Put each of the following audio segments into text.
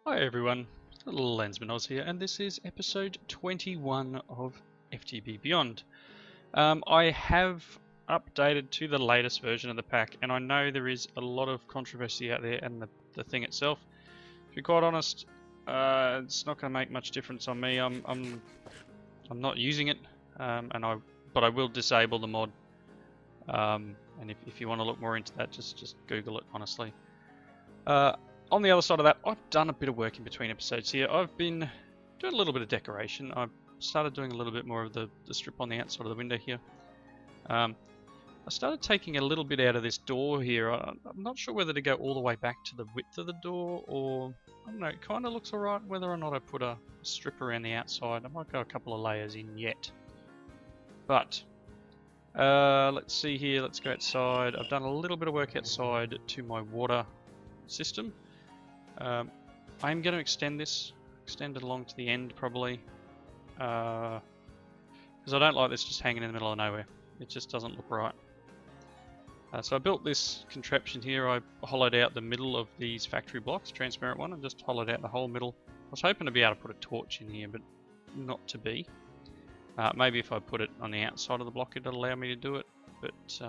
Hi everyone, Lensmanoz here, and this is episode 21 of FTB Beyond. I have updated to the latest version of the pack, and I know there is a lot of controversy out there and the thing itself. To be quite honest, it's not going to make much difference on me. I'm not using it, but I will disable the mod. And if you want to look more into that, just Google it, honestly. On the other side of that, I've done a bit of work in between episodes here. I've been doing a little bit of decoration. I've started doing a little bit more of the strip on the outside of the window here. I started taking a little bit out of this door here. I'm not sure whether to go all the way back to the width of the door, or I don't know, it kind of looks alright whether or not I put a strip around the outside. I might go a couple of layers in yet. But let's see here, let's go outside. I've done a little bit of work outside to my water system. I'm going to extend it along to the end probably, because I don't like this just hanging in the middle of nowhere. It just doesn't look right. So I built this contraption here. I hollowed out the middle of these factory blocks, transparent one, and just hollowed out the whole middle. I was hoping to be able to put a torch in here, but not to be. Maybe if I put it on the outside of the block it'll allow me to do it, but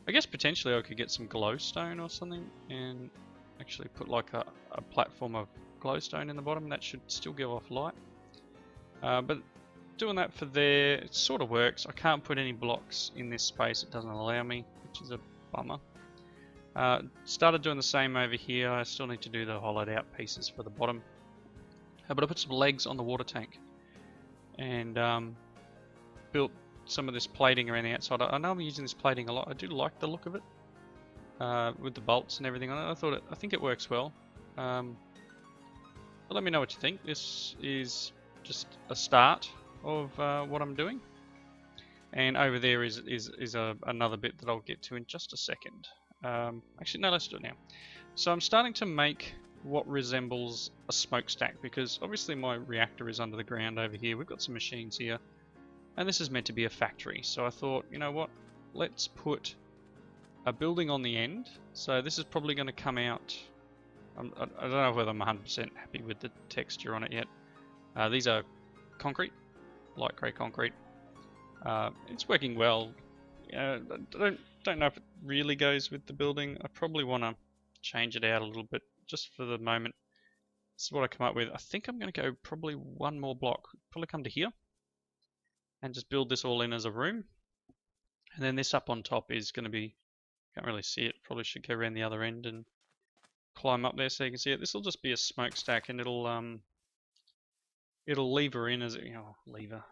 I guess potentially I could get some glowstone or something and actually put like a platform of glowstone in the bottom. That should still give off light. But doing that for there, it sort of works. I can't put any blocks in this space, it doesn't allow me, which is a bummer. Started doing the same over here. I still need to do the hollowed out pieces for the bottom. But I put some legs on the water tank and built some of this plating around the outside. I know I'm using this plating a lot. I do like the look of it. With the bolts and everything on it. I think it works well. But let me know what you think. This is just a start of what I'm doing. And over there is another bit that I'll get to in just a second. Actually, no, let's do it now. So I'm starting to make what resembles a smokestack, because obviously my reactor is under the ground over here. We've got some machines here, and this is meant to be a factory. So I thought, you know what, let's put a building on the end. So this is probably going to come out, I don't know whether I'm 100% happy with the texture on it yet. These are concrete, light grey concrete. It's working well. I don't know if it really goes with the building. I probably want to change it out a little bit just for the moment. This is what I come up with. I think I'm going to go probably one more block, probably come to here and just build this all in as a room. And then this up on top is going to be, can't really see it, probably should go around the other end and climb up there so you can see it. This will just be a smokestack, and it'll lever in as lever.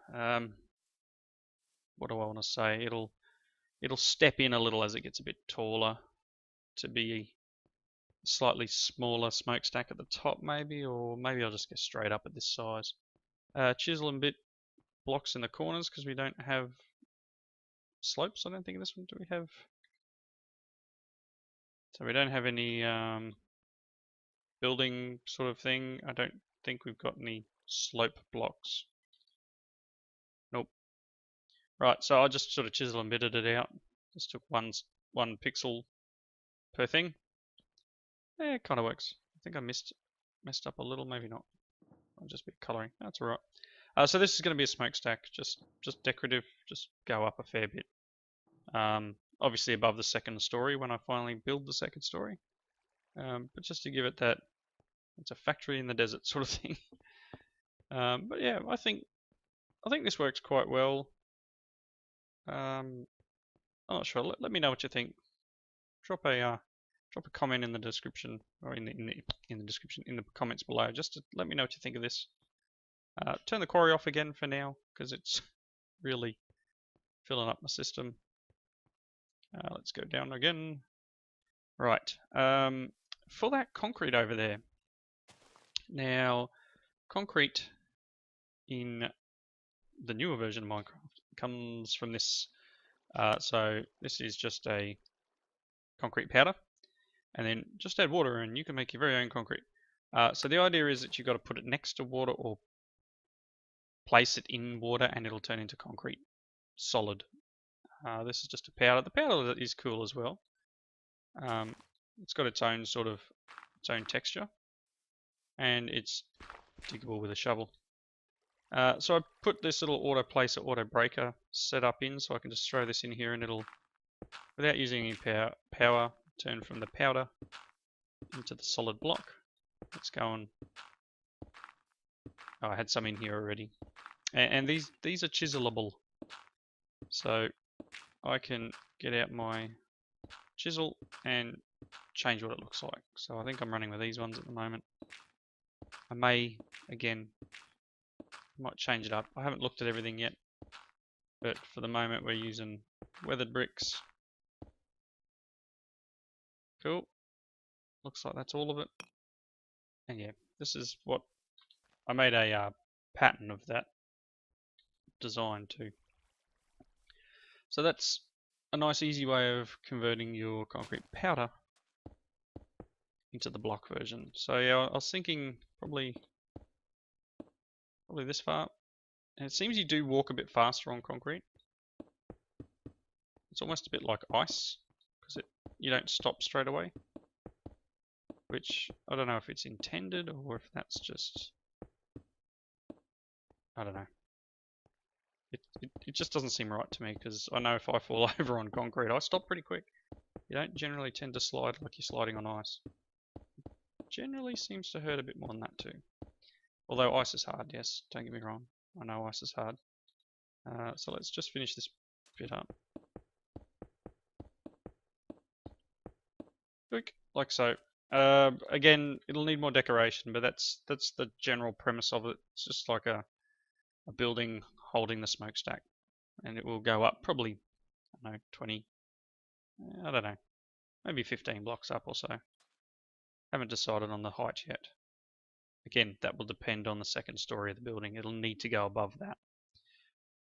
What do I want to say? It'll step in a little as it gets a bit taller to be a slightly smaller smokestack at the top, maybe, or maybe I'll just go straight up at this size. Chisel and bit blocks in the corners because we don't have slopes. I don't think in this one do we have. So we don't have any building sort of thing. I don't think we've got any slope blocks. Nope. Right, so I just sort of chisel and bitted it out. Just took one pixel per thing. Yeah, it kind of works. I think I messed up a little, maybe not. I'll just be colouring. That's alright. So this is going to be a smokestack, just decorative, just go up a fair bit. Obviously above the second story when I finally build the second story. But just to give it that, it's a factory in the desert sort of thing. But yeah, I think this works quite well. I'm not sure. Let me know what you think. Drop a comment in the description, or in the comments below, just to let me know what you think of this. Turn the quarry off again for now because it's really filling up my system. Let's go down again. Right. For that concrete over there. Now, concrete in the newer version of Minecraft comes from this. So this is just a concrete powder, and then just add water and you can make your very own concrete. So the idea is that you've got to put it next to water or place it in water and it'll turn into concrete solid. This is just a powder. The powder is cool as well. It's got its own texture. and it's diggable with a shovel. So I put this little auto placer, auto breaker setup in, so I can just throw this in here and it'll, without using any power, turn from the powder into the solid block. Let's go on. Oh, I had some in here already. And these are chiselable. So I can get out my chisel and change what it looks like. So I think I'm running with these ones at the moment. I may, again, might change it up. I haven't looked at everything yet, but for the moment we're using weathered bricks. Cool. Looks like that's all of it. And yeah, this is what I made a pattern of that design too. So that's a nice easy way of converting your concrete powder into the block version. So yeah, I was thinking probably this far. And it seems you do walk a bit faster on concrete. It's almost a bit like ice, because you don't stop straight away. Which, I don't know if it's intended, or if that's just, I don't know. It just doesn't seem right to me, because I know if I fall over on concrete, I stop pretty quick. You don't generally tend to slide like you're sliding on ice. It generally seems to hurt a bit more than that too. Although ice is hard, yes, don't get me wrong. I know ice is hard. So let's just finish this bit up. Like so. Again, it'll need more decoration, but that's the general premise of it. It's just like a building holding the smokestack, and it will go up probably, I don't know, 20, I don't know, maybe 15 blocks up or so. Haven't decided on the height yet. Again, that will depend on the second story of the building. It'll need to go above that.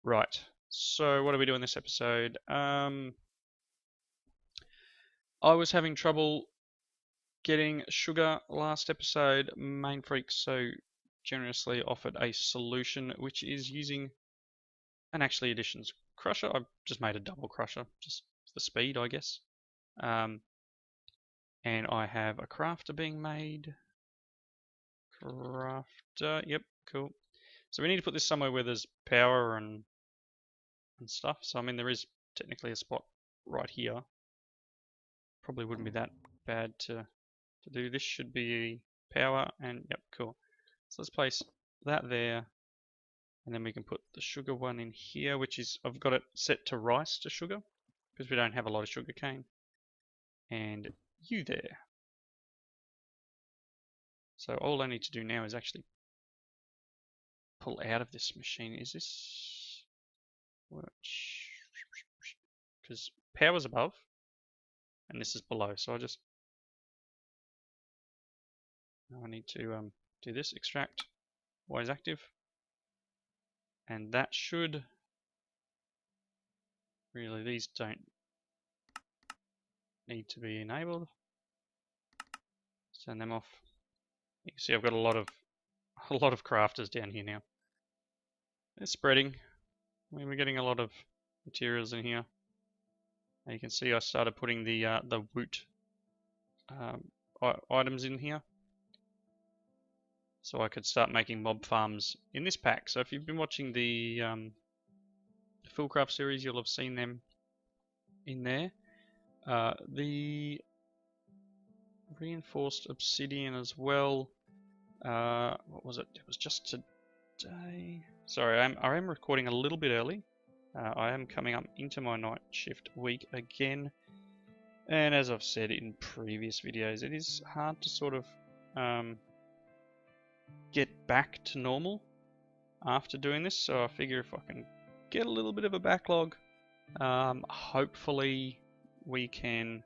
Right, so what are we doing this episode? I was having trouble getting sugar last episode. Main Freak so generously offered a solution, which is using an Actually Additions crusher. I've just made a double crusher, just for speed, I guess. And I have a crafter being made. Crafter, yep, cool. So we need to put this somewhere where there's power and stuff. So I mean, there is technically a spot right here. Probably wouldn't be that bad to do. This should be power, and yep, cool. So let's place that there, and then we can put the sugar one in here, which is, I've got it set to rice to sugar because we don't have a lot of sugar cane, and you there. So all I need to do now is actually pull out of this machine. Is this, because power's above and this is below, so I need to do this, extract, Y is active, and that should, really, these don't need to be enabled. Turn them off. You can see I've got a lot of crafters down here now. They're spreading. I mean, we're getting a lot of materials in here. And you can see I started putting the woot items in here, so I could start making mob farms in this pack. So if you've been watching the Fullcraft series, you'll have seen them in there. The reinforced obsidian as well. What was it? It was just today. Sorry, I am recording a little bit early. I am coming up into my night shift week again, and as I've said in previous videos, it is hard to sort of get back to normal after doing this. So I figure if I can get a little bit of a backlog, hopefully we can.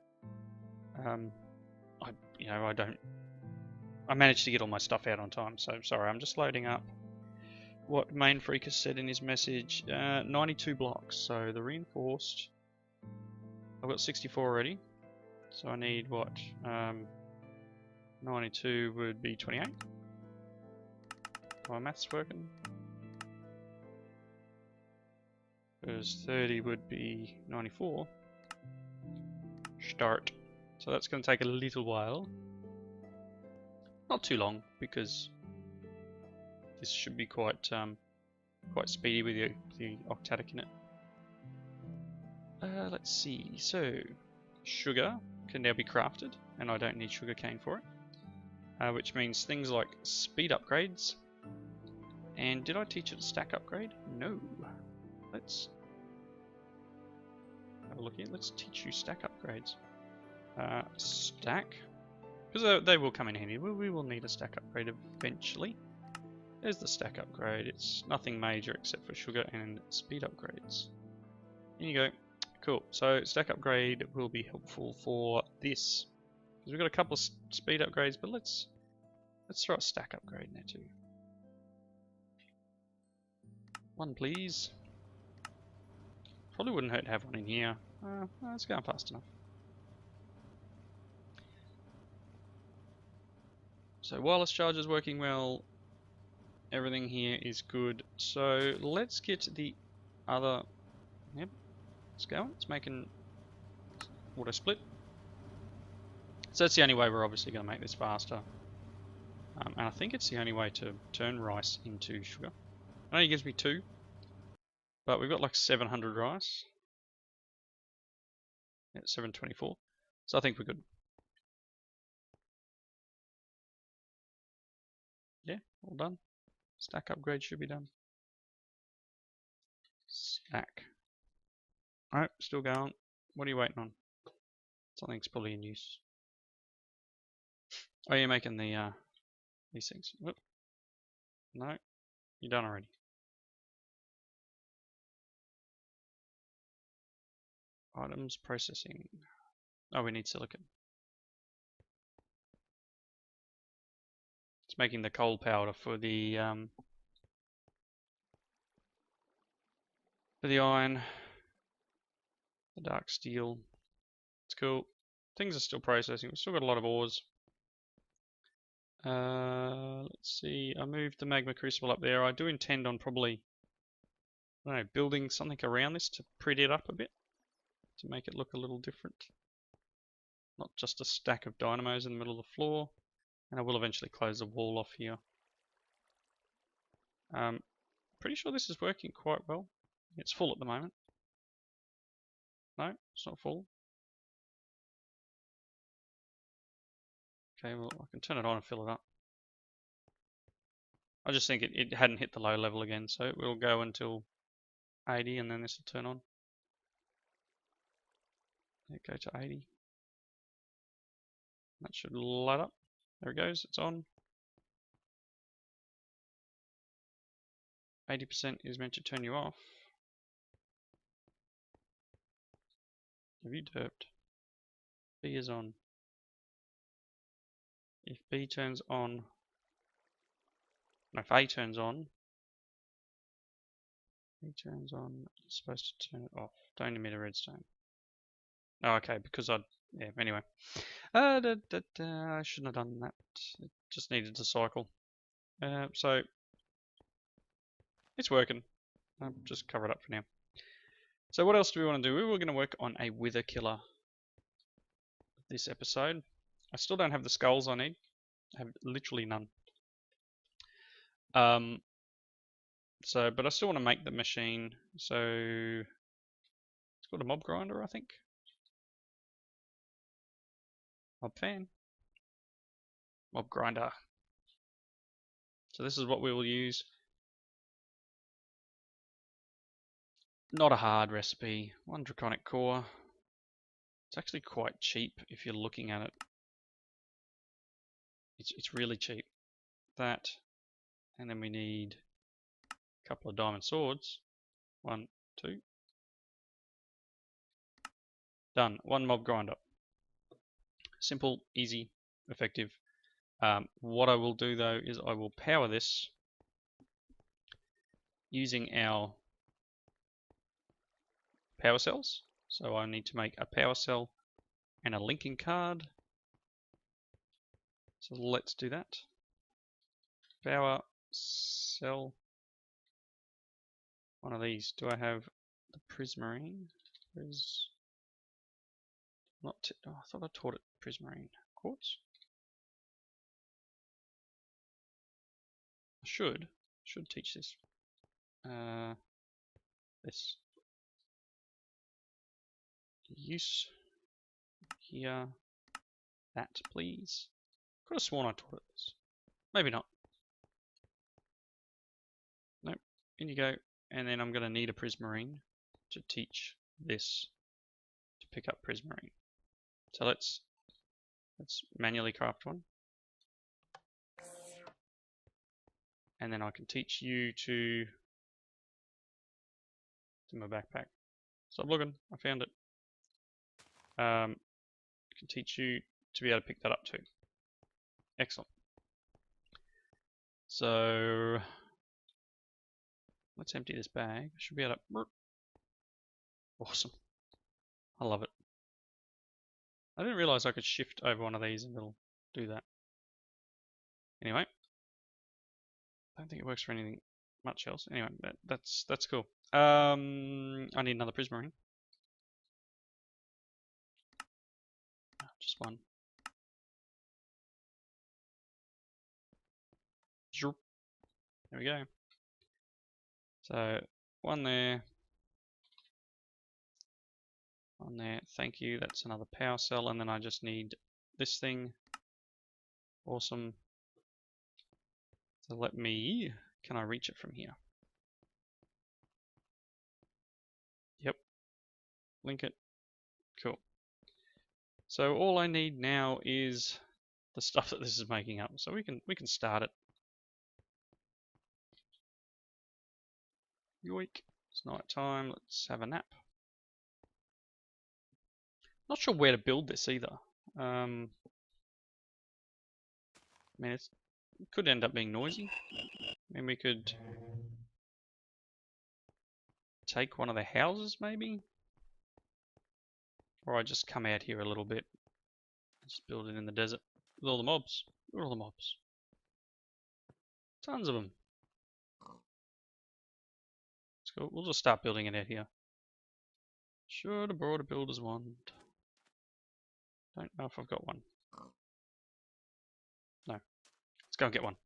I managed to get all my stuff out on time. So sorry, I'm just loading up what Main Freak has said in his message. 92 blocks. So the reinforced, I've got 64 already. So I need what? 92 would be 28. My maths working? Because 30 would be 94. Start. So that's going to take a little while. Not too long, because this should be quite quite speedy with the octadic in it. Let's see. So sugar can now be crafted, and I don't need sugar cane for it, which means things like speed upgrades. And did I teach it a stack upgrade? No. Let's have a look here. Let's teach you stack upgrades. Stack, because they will come in handy. We will need a stack upgrade eventually. There's the stack upgrade. It's nothing major except for sugar and speed upgrades. Here you go. Cool. So stack upgrade will be helpful for this, because we've got a couple of speed upgrades, but let's throw a stack upgrade in there too. One, please. Probably wouldn't hurt to have one in here. It's going fast enough. So wireless charge is working well. Everything here is good. So let's get the other. Yep, it's going. It's making auto split. So that's the only way we're obviously going to make this faster. And I think it's the only way to turn rice into sugar. I know it gives me 2, but we've got like 700 rice. Yeah, 724. So I think we're good. Yeah, all done. Stack upgrade should be done. Stack. Alright, still going. What are you waiting on? Something's probably in use. Oh, you're making the these things. Whoop. No, you're done already. Items processing. Oh, we need silicon. It's making the coal powder for the iron, the dark steel. It's cool. Things are still processing. We've still got a lot of ores. Let's see. I moved the magma crucible up there. I do intend on probably, I don't know, building something around this to pretty it up a bit, to make it look a little different. Not just a stack of dynamos in the middle of the floor. And I will eventually close the wall off here. Pretty sure this is working quite well. It's full at the moment. No, it's not full. Okay, well, I can turn it on and fill it up. I just think it hadn't hit the low level again, so it will go until 80 and then this will turn on. There, go to 80. That should light up. There it goes, it's on. 80% is meant to turn you off. Have you derped? B is on. If B turns on, no, if A turns on, B turns on, you're supposed to turn it off. Don't emit a redstone. Oh, okay, because yeah, anyway. I shouldn't have done that. It just needed to cycle. So, it's working. I'll just cover it up for now. So what else do we want to do? We were going to work on a wither killer this episode. I still don't have the skulls I need. I have literally none. But I still want to make the machine. So it's called a mob grinder, I think. Mob fan. Mob grinder. So this is what we will use. Not a hard recipe. 1 draconic core. It's actually quite cheap if you're looking at it. It's really cheap. That, and then we need a couple of diamond swords. 1, 2. Done. 1 mob grinder. Simple, easy, effective. What I will do though is I will power this using our power cells. So I need to make a power cell and a linking card. So let's do that. Power cell. One of these. Do I have the prismarine? Not. Oh, I thought I taught it prismarine. Quartz. should teach this. This use here. That please. Could have sworn I taught it this. Maybe not. Nope. In you go. And then I'm going to need a prismarine to teach this to pick up prismarine. So let's manually craft one. And then I can teach you to do my backpack. Stop looking, I found it. I can teach you to be able to pick that up too. Excellent. So let's empty this bag. I should be able to. Awesome. I love it. I didn't realize I could shift over one of these and it'll do that. Anyway, I don't think it works for anything much else. Anyway, that's cool. I need another prismarine. Just one. There we go. So one there. On there, thank you. That's another power cell, and then I just need this thing. Awesome. So let me. Can I reach it from here? Yep. Link it. Cool. So all I need now is the stuff that this is making up. So we can start it. Yoink. It's night time. Let's have a nap. Not sure where to build this either. I mean, it could end up being noisy. I mean, we could take one of the houses maybe, or I just come out here a little bit and just build it in the desert with all the mobs. Look at all the mobs. Tons of them. Let's go. We'll just start building it out here. Should have brought a builder's wand. Don't know if I've got one. No. Let's go and get one.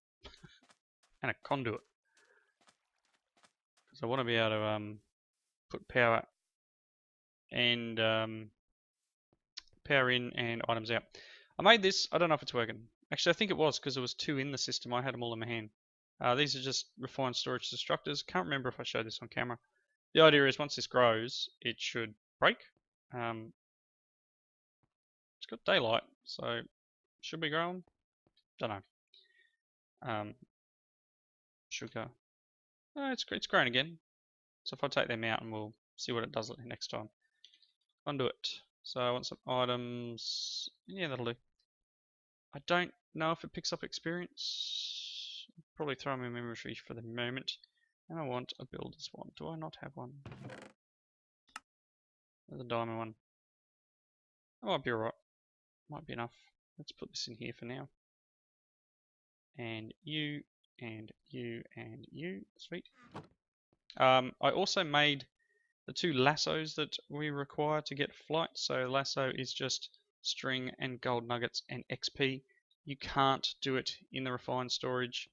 And a conduit. Because I want to be able to put power and power in and items out. I made this. I don't know if it's working. Actually, I think it was because there was 2 in the system. I had them all in my hand. These are just refined storage destructors. Can't remember if I showed this on camera. The idea is once this grows, it should break. It's got daylight, so it should be growing. Don't know. Sugar. Oh, it's growing again. So if I take them out, and we'll see what it does next time. Conduit. So I want some items. Yeah, that'll do. I don't know if it picks up experience. Probably throw them in inventory for the moment. And I want a builder's wand. Do I not have one? There's a diamond one. That might be alright. Might be enough. Let's put this in here for now. And you, and you, and you. Sweet. I also made the 2 lassos that we require to get flight. So lasso is just string and gold nuggets and XP. You can't do it in the refined storage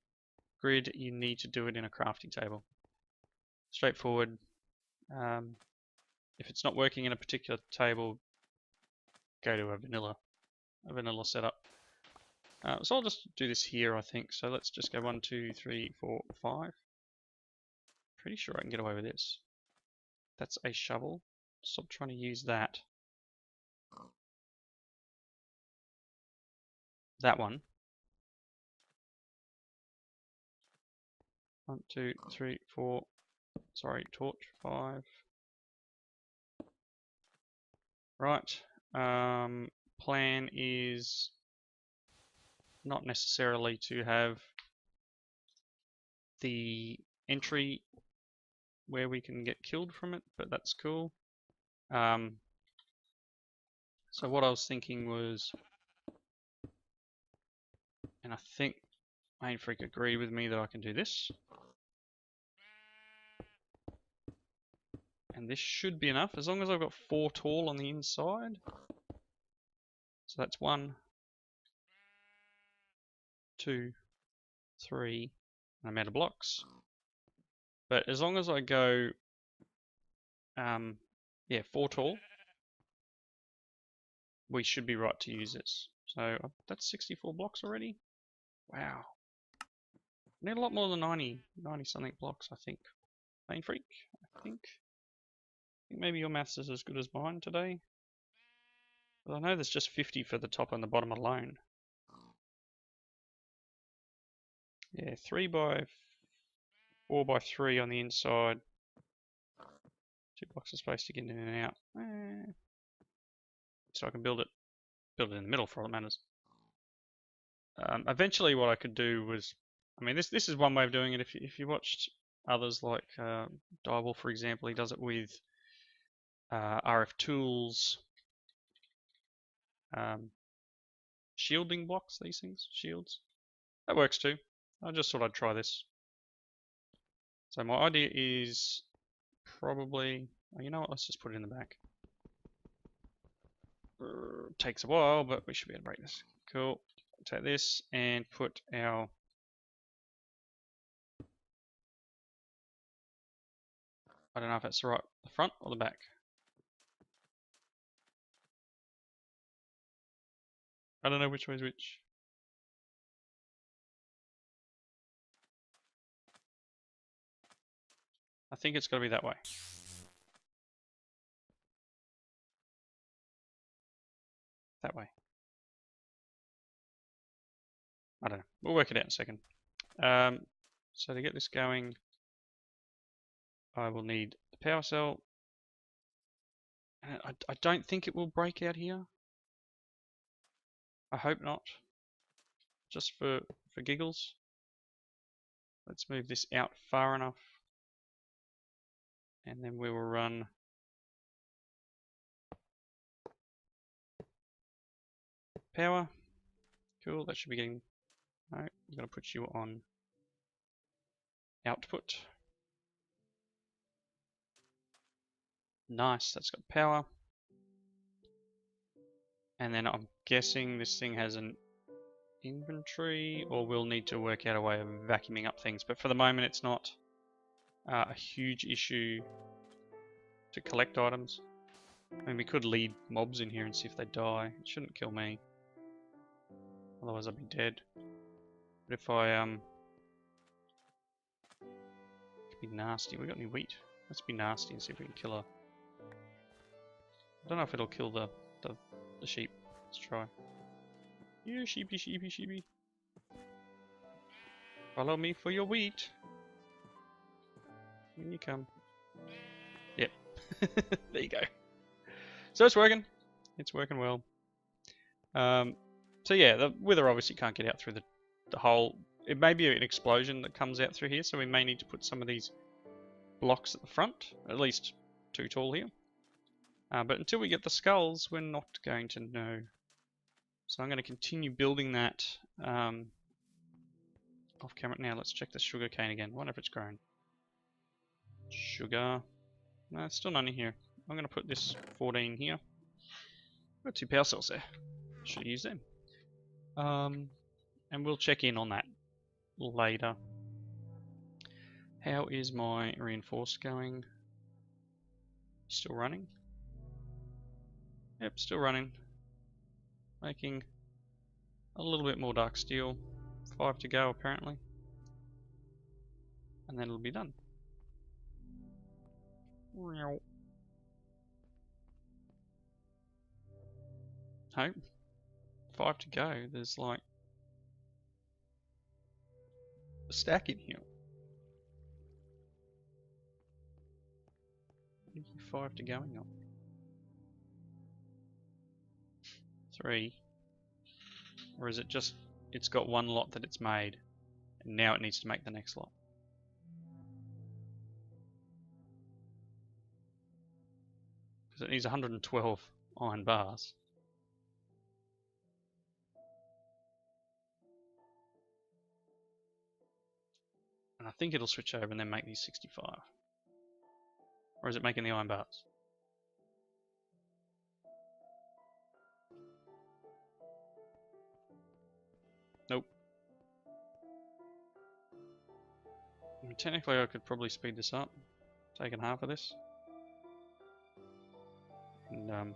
grid. You need to do it in a crafting table. Straightforward. If it's not working in a particular table, go to a vanilla setup. So I'll just do this here, I think. So let's just go 1, 2, 3, 4, 5. Pretty sure I can get away with this. That's a shovel. Stop trying to use that. That one. 1, 2, 3, 4. Sorry, torch. 5. Right. Plan is not necessarily to have the entry where we can get killed from it, but that's cool. So what I was thinking was, and I think Main Freak agreed with me that I can do this. And this should be enough, as long as I've got 4 tall on the inside. So that's 1, 2, 3, I'm out of blocks. But as long as I go, yeah, 4 tall, we should be right to use this. So that's 64 blocks already. Wow. I need a lot more than 90 something blocks, I think. Main Freak, I think maybe your maths is as good as mine today. But I know there's just 50 for the top and the bottom alone. Yeah, 3 by 4 by 3 on the inside. 2 blocks of space to get in and out. So I can build it in the middle for all that matters. Eventually what I could do was, I mean this is one way of doing it. If you watched others like Dybul, for example, he does it with RF tools, shielding blocks, these things, shields. That works too. I just thought I'd try this. So my idea is probably, oh, you know what, let's just put it in the back. Takes a while, but we should be able to break this. Cool. Take this and put our I don't know if that's right, the front or the back. I don't know which way is which. I think it's got to be that way. That way. I don't know. We'll work it out in a second. So to get this going, I will need the power cell. And I don't think it will break out here. I hope not. Just for giggles. Let's move this out far enough. And then we will run power. Cool, that should be getting... No, I'm going to put you on output. Nice, that's got power. And then I'm guessing this thing has an inventory, or we'll need to work out a way of vacuuming up things. But for the moment, it's not a huge issue to collect items. I mean, we could lead mobs in here and see if they die. It shouldn't kill me. Otherwise, I'd be dead. But if I, could be nasty. We got any wheat? Let's be nasty and see if we can kill her. I don't know if it'll kill the sheep. Let's try. Yeah, sheepy, sheepy, sheepy. Follow me for your wheat. Here you come. Yep. There you go. So it's working. It's working well. So yeah, the wither obviously can't get out through the hole. It may be an explosion that comes out through here, so we may need to put some of these blocks at the front, at least 2 tall here. But until we get the skulls, we're not going to know. So I'm going to continue building that off camera. Now let's check the sugar cane again. I wonder if it's grown. Sugar. No, it's still none in here. I'm going to put this 14 here. Got 2 power cells there. Should use them. And we'll check in on that later. How is my reinforce going? Still running? Yep, still running. Making a little bit more dark steel. 5 to go apparently. And then it'll be done. No. 5 to go. There's like a stack in here. 5 to going on. 3. Or is it just, it's got 1 lot that it's made, and now it needs to make the next lot? Because it needs 112 iron bars. And I think it'll switch over and then make these 65. Or is it making the iron bars? Nope. I mean, technically I could probably speed this up, taking half of this, and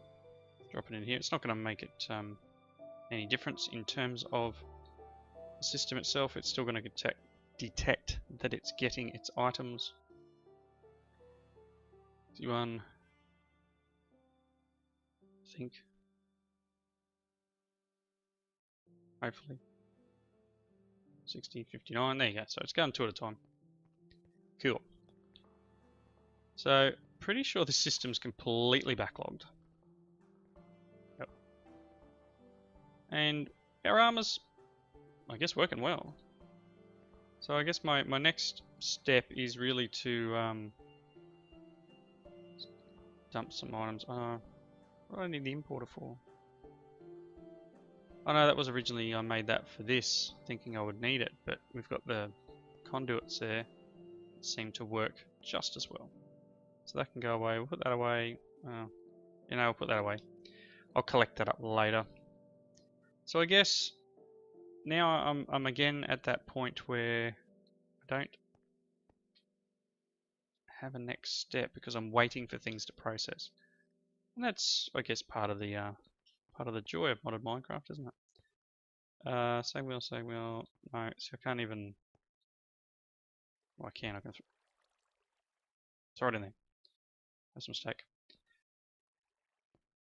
drop it in here. It's not going to make it any difference in terms of the system itself. It's still going to detect that it's getting its items. 61, I think. Hopefully. 60, 59, there you go. So it's going two at a time. Cool. So, pretty sure this system's completely backlogged. Yep. And our armor's, I guess, working well. So I guess my next step is really to dump some items. What do I need the importer for? Oh no, that was originally, I made that for this, thinking I would need it, but we've got the conduits there that seem to work just as well. So that can go away. We'll put that away. We'll put that away. I'll collect that up later. So I guess now I'm again at that point where I don't have a next step because I'm waiting for things to process, and that's, I guess, part of the joy of modded Minecraft, isn't it? Sag wheel. No, so I can't even. Well, I can. I can throw it in there. That's a mistake.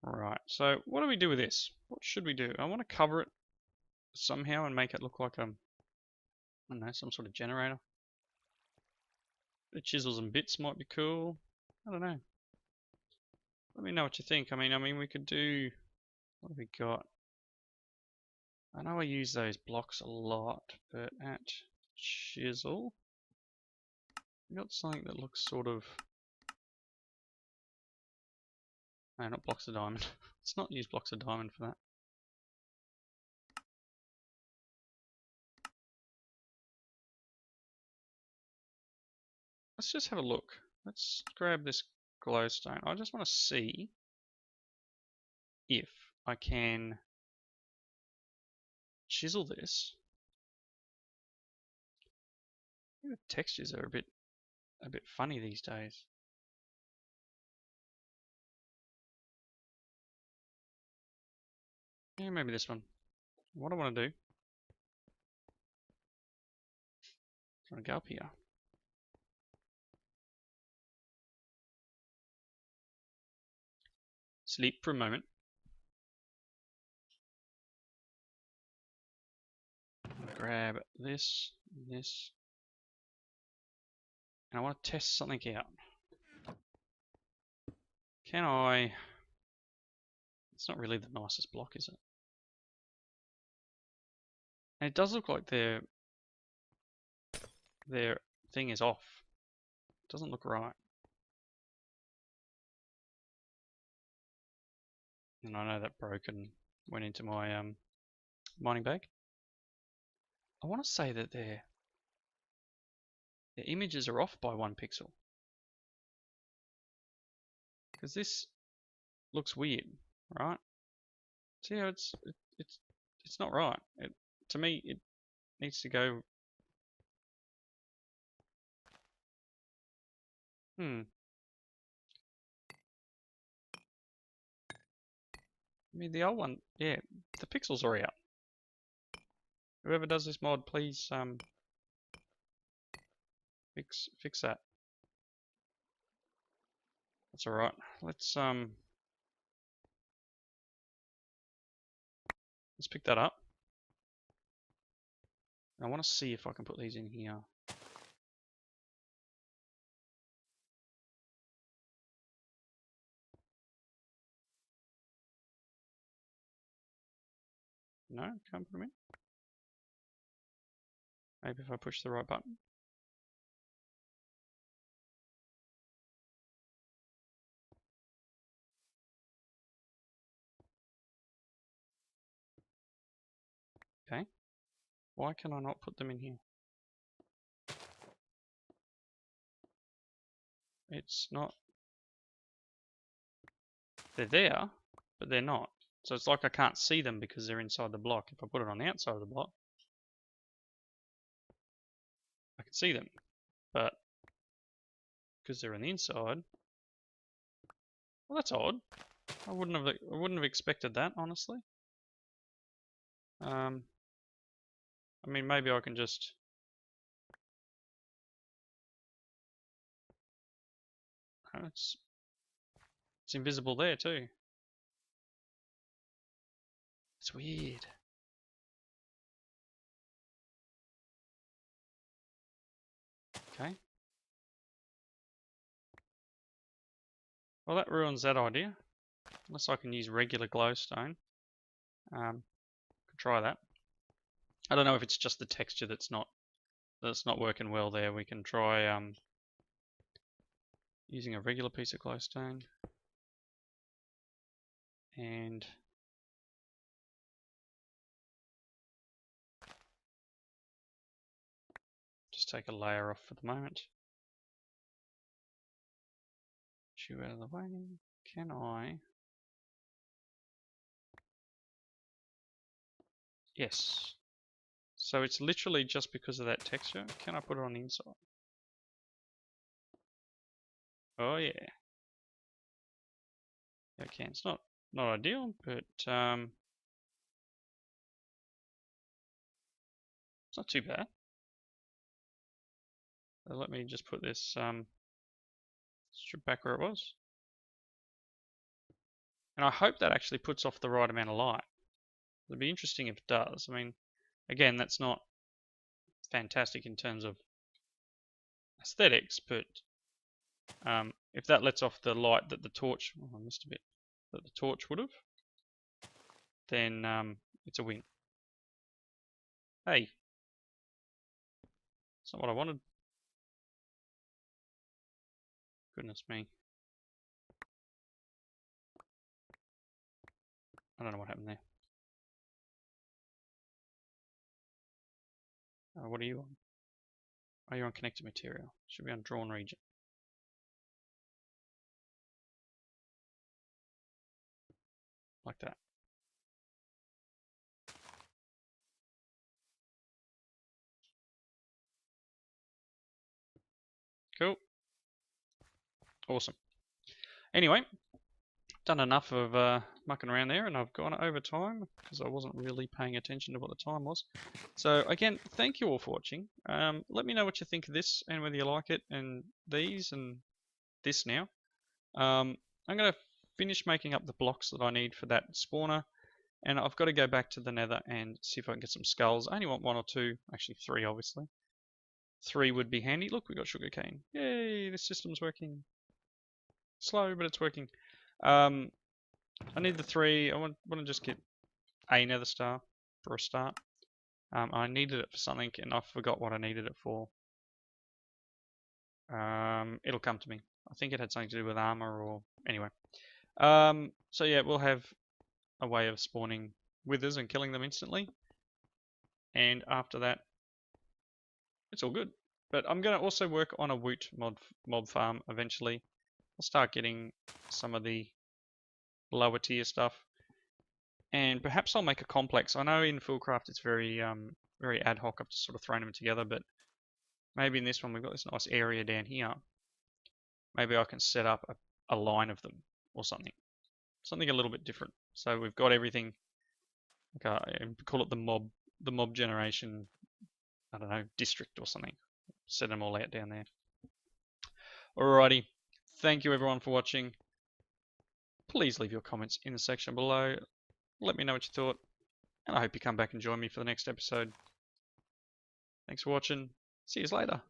Right. So what do we do with this? What should we do? I want to cover it somehow and make it look like I don't know, some sort of generator. The chisels and bits might be cool. I don't know. Let me know what you think. I mean, we could do. What have we got? I know I use those blocks a lot, but at chisel, we got something that looks sort of. No, not blocks of diamond. Let's not use blocks of diamond for that. Let's just have a look. Let's grab this glowstone. I just want to see if I can chisel this. I think the textures are a bit funny these days. Yeah, maybe this one. What I want to do, I want to go up here. Sleep for a moment. Grab this, this, and I want to test something out. Can I? It's not really the nicest block, is it? And it does look like their thing is off. It doesn't look right. And I know that broke and went into my mining bag. I want to say that their images are off by 1 pixel. Because this looks weird, right? See how it's not right. To me, it needs to go. I mean, the old one, yeah, the pixels are out. Whoever does this mod, please fix that. That's all right. Let's pick that up. I want to see if I can put these in here. No, can't put them in. Maybe if I push the right button. Okay. Why can I not put them in here? It's not. They're there, but they're not. So it's like I can't see them because they're inside the block. If I put it on the outside of the block, I can see them. but because they're on the inside, well, that's odd. I wouldn't have expected that, honestly. I mean, maybe I can just. Oh, it's invisible there too. It's weird. Okay. Well, that ruins that idea. Unless I can use regular glowstone. Could try that. I don't know if it's just the texture that's not working well there. We can try using a regular piece of glowstone and just take a layer off for the moment. Shoot out of the way. Can I? Yes. So it's literally just because of that texture. Can I put it on the inside? Oh yeah. I can. It's not ideal, but it's not too bad. So let me just put this strip back where it was. And I hope that actually puts off the right amount of light. It'd be interesting if it does. I mean, again, that's not fantastic in terms of aesthetics, but if that lets off the light that the torch, oh, I missed a bit, that the torch would have, then it's a win. Hey, it's not what I wanted. Goodness me. I don't know what happened there. What are you on? Oh, you're on connected material. Should be on drawn region. Like that. Cool. Awesome. Anyway, done enough of mucking around there, and I've gone over time because I wasn't really paying attention to what the time was. So again, thank you all for watching. Let me know what you think of this and whether you like it and these and this now. I'm going to finish making up the blocks that I need for that spawner, and I've got to go back to the nether and see if I can get some skulls. I only want 1 or 2, actually 3 obviously. 3 would be handy. Look, we got sugarcane. Yay, this system's working. Slow, but it's working. I need the 3. I want to just get a nether star for a start. I needed it for something, and I forgot what I needed it for. It'll come to me. I think it had something to do with armor, or anyway. So yeah, we'll have a way of spawning withers and killing them instantly. And after that, it's all good. But I'm going to also work on a woot mob farm eventually. I'll start getting some of the lower tier stuff. And perhaps I'll make a complex. I know in Fullcraft it's very very ad hoc. I've just sort of thrown them together, but maybe in this one we've got this nice area down here. Maybe I can set up a line of them or something. Something a little bit different. So we've got everything. Like call it the mob generation, I don't know, district or something. Set them all out down there. Alrighty. Thank you everyone for watching. Please leave your comments in the section below. Let me know what you thought. And I hope you come back and join me for the next episode. Thanks for watching. See you later.